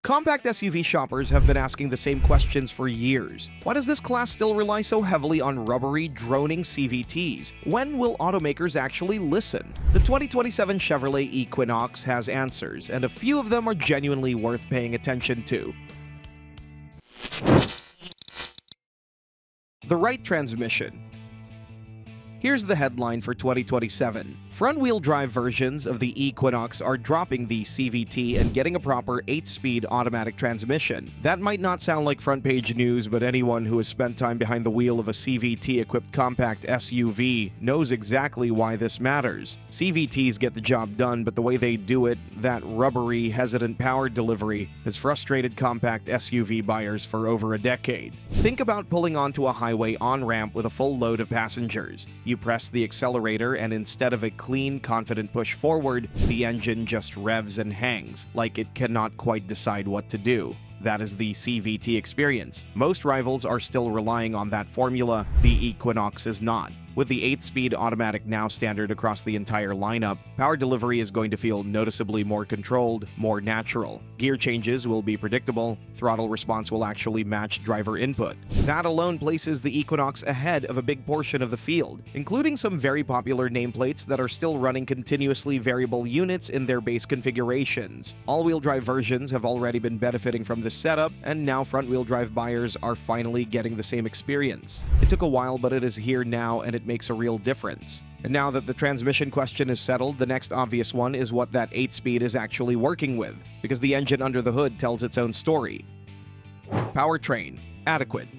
Compact SUV shoppers have been asking the same questions for years. Why does this class still rely so heavily on rubbery, droning CVTs? When will automakers actually listen? The 2027 Chevrolet Equinox has answers, and a few of them are genuinely worth paying attention to. The right transmission. Here's the headline for 2027. Front-wheel drive versions of the Equinox are dropping the CVT and getting a proper 8-speed automatic transmission. That might not sound like front-page news, but anyone who has spent time behind the wheel of a CVT-equipped compact SUV knows exactly why this matters. CVTs get the job done, but the way they do it, that rubbery, hesitant power delivery, has frustrated compact SUV buyers for over a decade. Think about pulling onto a highway on-ramp with a full load of passengers. You press the accelerator, and instead of a clean, confident push forward, the engine just revs and hangs, like it cannot quite decide what to do. That is the CVT experience. Most rivals are still relying on that formula. The Equinox is not. With the 8-speed automatic now standard across the entire lineup, power delivery is going to feel noticeably more controlled, more natural. Gear changes will be predictable, throttle response will actually match driver input. That alone places the Equinox ahead of a big portion of the field, including some very popular nameplates that are still running continuously variable units in their base configurations. All-wheel drive versions have already been benefiting from this setup, and now front-wheel drive buyers are finally getting the same experience. It took a while, but it is here now, and it makes a real difference. And now that the transmission question is settled, the next obvious one is what that 8-speed is actually working with, because the engine under the hood tells its own story. Powertrain. Adequate.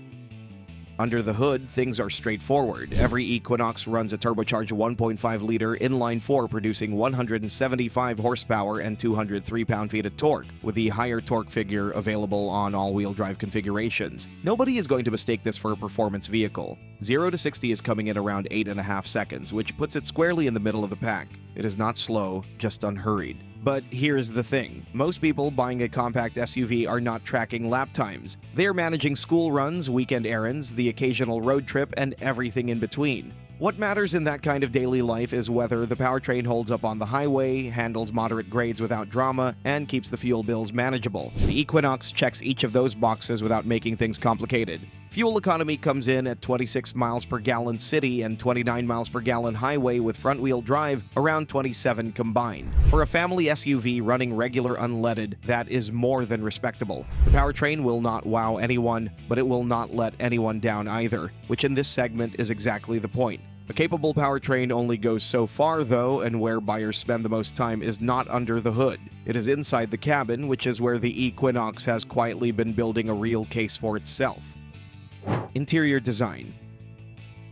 Under the hood, things are straightforward. Every Equinox runs a turbocharged 1.5-liter inline-4 producing 175 horsepower and 203 pound-feet of torque, with the higher torque figure available on all-wheel drive configurations. Nobody is going to mistake this for a performance vehicle. 0 to 60 is coming in around 8.5 seconds, which puts it squarely in the middle of the pack. It is not slow, just unhurried. But here's the thing. Most people buying a compact SUV are not tracking lap times. They are managing school runs, weekend errands, the occasional road trip, and everything in between. What matters in that kind of daily life is whether the powertrain holds up on the highway, handles moderate grades without drama, and keeps the fuel bills manageable. The Equinox checks each of those boxes without making things complicated. Fuel economy comes in at 26 miles per gallon city and 29 miles per gallon highway, with front-wheel drive around 27 combined. For a family SUV running regular unleaded, that is more than respectable. The powertrain will not wow anyone, but it will not let anyone down either, which in this segment is exactly the point. A capable powertrain only goes so far, though, and where buyers spend the most time is not under the hood. It is inside the cabin, which is where the Equinox has quietly been building a real case for itself. Interior design.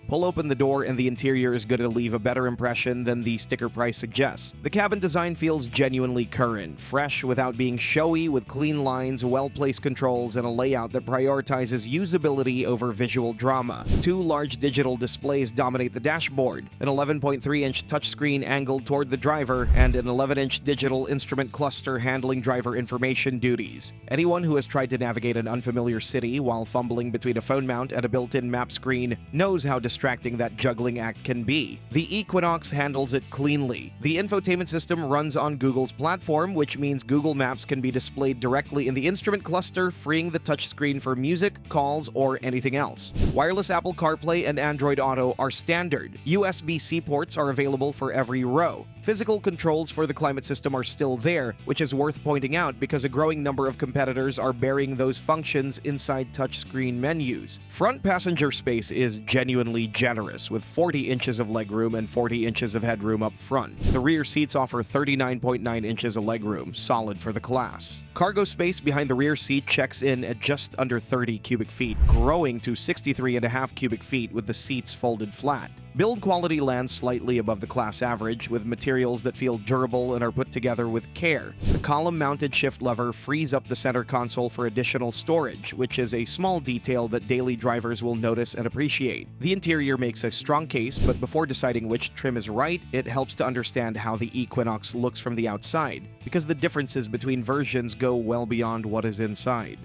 Pull open the door and the interior is going to leave a better impression than the sticker price suggests. The cabin design feels genuinely current, fresh without being showy, with clean lines, well-placed controls, and a layout that prioritizes usability over visual drama. 2 large digital displays dominate the dashboard, an 11.3-inch touchscreen angled toward the driver, and an 11-inch digital instrument cluster handling driver information duties. Anyone who has tried to navigate an unfamiliar city while fumbling between a phone mount and a built-in map screen knows how distracting that juggling act can be. The Equinox handles it cleanly. The infotainment system runs on Google's platform, which means Google Maps can be displayed directly in the instrument cluster, freeing the touchscreen for music, calls, or anything else. Wireless Apple CarPlay and Android Auto are standard. USB-C ports are available for every row. Physical controls for the climate system are still there, which is worth pointing out because a growing number of competitors are burying those functions inside touchscreen menus. Front passenger space is genuinely generous, with 40 inches of legroom and 40 inches of headroom up front. The rear seats offer 39.9 inches of legroom, solid for the class. Cargo space behind the rear seat checks in at just under 30 cubic feet, growing to 63.5 cubic feet with the seats folded flat. Build quality lands slightly above the class average, with materials that feel durable and are put together with care. The column-mounted shift lever frees up the center console for additional storage, which is a small detail that daily drivers will notice and appreciate. The interior makes a strong case, but before deciding which trim is right, it helps to understand how the Equinox looks from the outside, because the differences between versions go well beyond what is inside.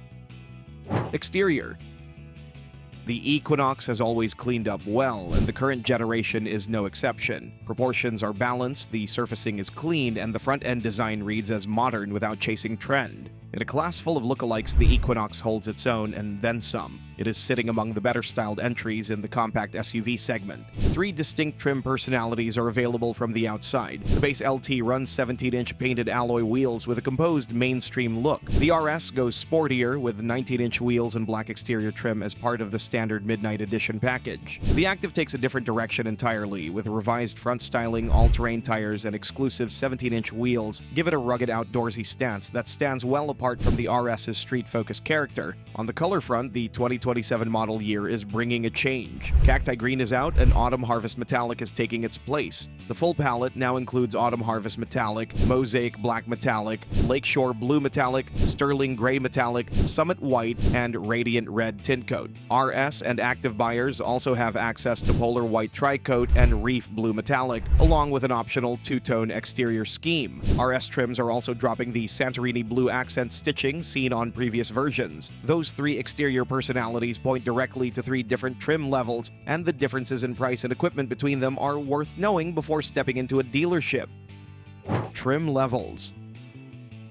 Exterior. The Equinox has always cleaned up well, and the current generation is no exception. Proportions are balanced, the surfacing is clean, and the front-end design reads as modern without chasing trend. In a class full of lookalikes, the Equinox holds its own and then some. It is sitting among the better-styled entries in the compact SUV segment. 3 distinct trim personalities are available from the outside. The base LT runs 17-inch painted alloy wheels with a composed mainstream look. The RS goes sportier with 19-inch wheels and black exterior trim as part of the standard Midnight Edition package. The Active takes a different direction entirely, with revised front styling, all-terrain tires, and exclusive 17-inch wheels give it a rugged outdoorsy stance that stands well apart from the RS's street-focused character. On the color front, the 2027 model year is bringing a change. Cacti Green is out and Autumn Harvest Metallic is taking its place. The full palette now includes Autumn Harvest Metallic, Mosaic Black Metallic, Lakeshore Blue Metallic, Sterling Gray Metallic, Summit White, and Radiant Red tint coat. RS and Active buyers also have access to Polar White Tri-Coat and Reef Blue Metallic, along with an optional two-tone exterior scheme. RS trims are also dropping the Santorini Blue accent stitching seen on previous versions. Those 3 exterior personalities point directly to 3 different trim levels, and the differences in price and equipment between them are worth knowing before stepping into a dealership. Trim levels.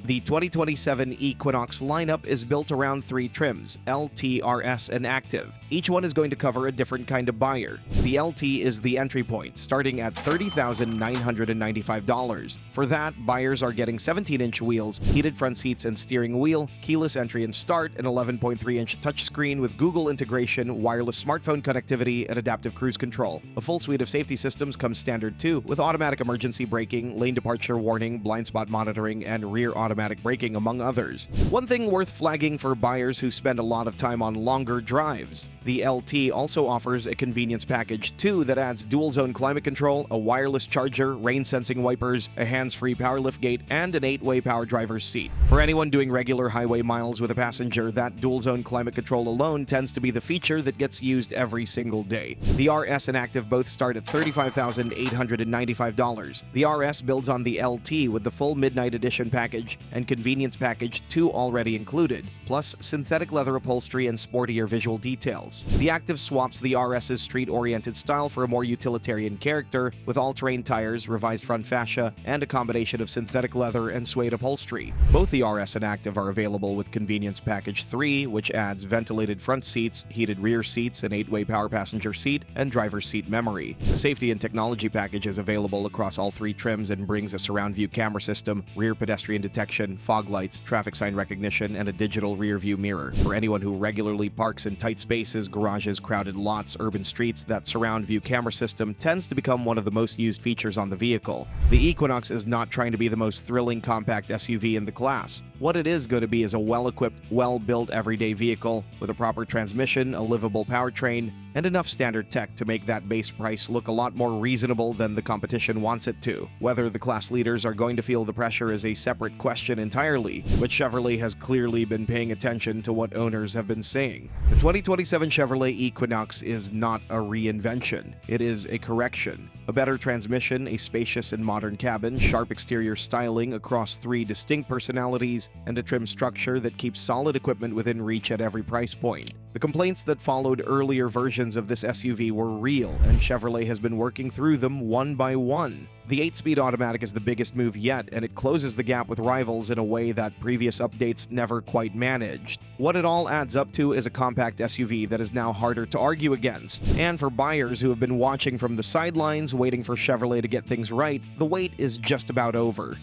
The 2027 Equinox lineup is built around 3 trims: LT, RS, and Active. Each one is going to cover a different kind of buyer. The LT is the entry point, starting at $30,995. For that, buyers are getting 17-inch wheels, heated front seats and steering wheel, keyless entry and start, an 11.3-inch touchscreen with Google integration, wireless smartphone connectivity, and adaptive cruise control. A full suite of safety systems comes standard too, with automatic emergency braking, lane departure warning, blind spot monitoring, and rear automatic braking, among others. One thing worth flagging for buyers who spend a lot of time on longer drives: the LT also offers a convenience package too that adds dual-zone climate control, a wireless charger, rain-sensing wipers, a hands-free power liftgate, and an 8-way power driver's seat. For anyone doing regular highway miles with a passenger, that dual-zone climate control alone tends to be the feature that gets used every single day. The RS and Active both start at $35,895. The RS builds on the LT with the full Midnight Edition package and convenience package 2 already included, plus synthetic leather upholstery and sportier visual details. The Active swaps the RS's street-oriented style for a more utilitarian character, with all-terrain tires, revised front fascia, and a combination of synthetic leather and suede upholstery. Both the RS and Active are available with convenience package 3, which adds ventilated front seats, heated rear seats, an 8-way power passenger seat, and driver's seat memory. The safety and technology package is available across all 3 trims and brings a surround view camera system, rear pedestrian detection, fog lights, traffic sign recognition, and a digital rear view mirror. For anyone who regularly parks in tight spaces, garages, crowded lots, urban streets, that surround view camera system tends to become one of the most used features on the vehicle. The Equinox is not trying to be the most thrilling compact SUV in the class. What it is going to be is a well-equipped, well-built everyday vehicle with a proper transmission, a livable powertrain, and enough standard tech to make that base price look a lot more reasonable than the competition wants it to. Whether the class leaders are going to feel the pressure is a separate question entirely, but Chevrolet has clearly been paying attention to what owners have been saying. The 2027 Chevrolet Equinox is not a reinvention, it is a correction. A better transmission, a spacious and modern cabin, sharp exterior styling across 3 distinct personalities, and a trim structure that keeps solid equipment within reach at every price point. The complaints that followed earlier versions of this SUV were real, and Chevrolet has been working through them one by one. The 8-speed automatic is the biggest move yet, and it closes the gap with rivals in a way that previous updates never quite managed. What it all adds up to is a compact SUV that is now harder to argue against. And for buyers who have been watching from the sidelines, waiting for Chevrolet to get things right, the wait is just about over.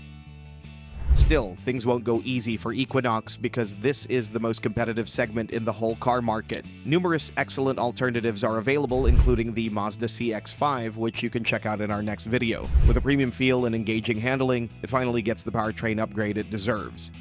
Still, things won't go easy for Equinox because this is the most competitive segment in the whole car market. Numerous excellent alternatives are available, including the Mazda CX-5, which you can check out in our next video. With a premium feel and engaging handling, it finally gets the powertrain upgrade it deserves.